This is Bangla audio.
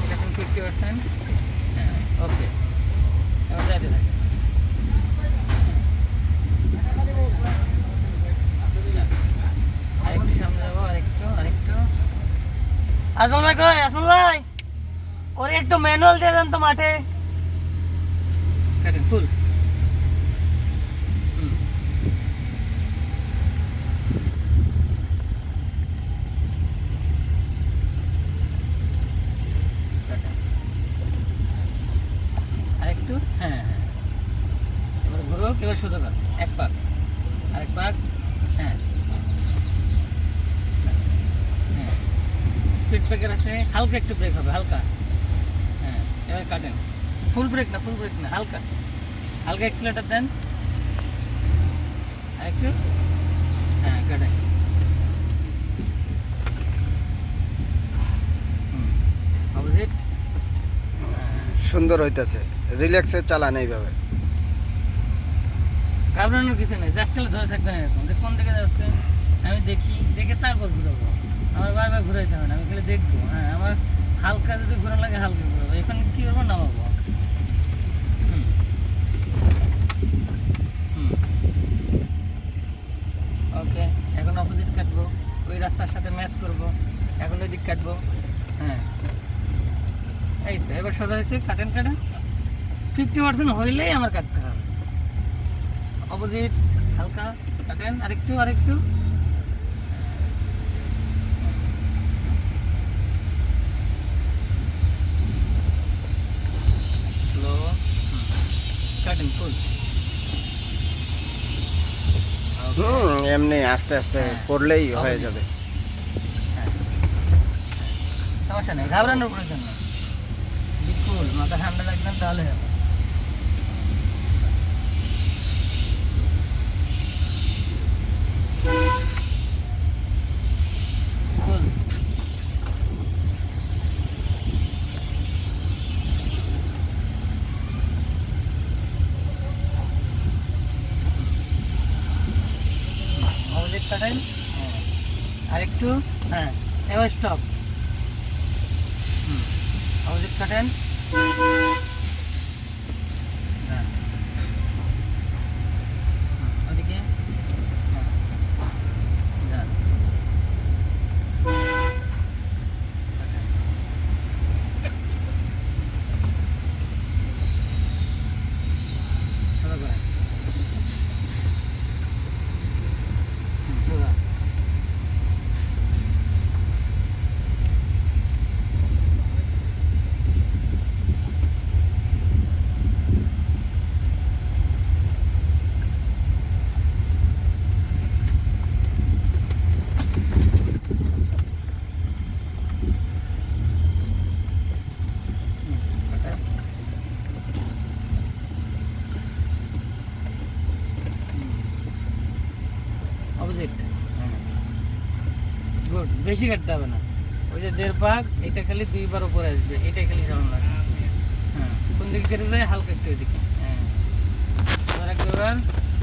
কাটেন 50%। হ্যাঁ, ওকে, এবার যাইতে থাকে। আরেকটু সামনে যাবো, আরেকটু। আসল ভাই কই? আসল ভাই, ওরে একটু ম্যানুয়াল দিয়ে দেন তো মাঠে। কাটেন ফুল। আরেকটু, হ্যাঁ হ্যাঁ, এবার ঘুরো, এবার সোজা কর, এক পাক, আরেক পাক, হ্যাঁ হ্যাঁ। স্পিড ব্রেকার আছে, হালকা একটু ব্রেক হবে, হালকা। হ্যাঁ, এবার কাটেন। ফুল ব্রেক না, হালকা হালকা এক্সিলারেটর দেন, আরেকটু, হ্যাঁ কাটেন। অপোজিট। সুন্দর হইতেছে, রিল্যাক্সে চালান এইভাবে। ঘাবড়ানোর কিছু নেই, জাস্ট খালি ধরে থাকবেন এরকম, যে কোন দিকে যাচ্ছে আমি দেখে তারপর ঘুরাবো। আমার বারবার ঘুরাইতে হবে না, আমি খালি দেখবো। হ্যাঁ, আমার হালকা যদি ঘোরা লাগে হালকা ঘুরাবো, এখন কী করবো, নামাবো। ওকে, এখন অপোজিট কাটবো, ওই রাস্তার সাথে ম্যাচ করবো, এখন ওই দিক কাটবো। হ্যাঁ, এই তো এবার সোজা হয়েছে, কাটেন 50% হইলেই আমার কাটতে হবে। অপোজিট, হালকা কাটেন, আরেকটু। স্লো, কাটেন ফুল। এমনি আস্তে আস্তে করলেই হয়ে যাবে। সমস্যা নেই, ঘাবড়ানোর প্রয়োজন নেই, বিকুল মাথা ঠান্ডা রাখবেন, তাহলে হবে। কুল। অপোজিট কাটেন, আরেকটু, হ্যাঁ এবার স্টপ। অপোজিট কাটেন, হ্যাঁ ওদিকে, হ্যাঁ সোজা করেন, সোজা। অপোজিট, গুড, বেশি কাটতে হবে না। ওই যে 1.5 পাক, এটা খালি 2 বার উপরে আসবে, এটা খালি সামনে লাগবে। হ্যাঁ, কোন দিকে কেটে যায়, হালকা একটু ওইদিকে। হ্যাঁ, আবার 1-2 বার।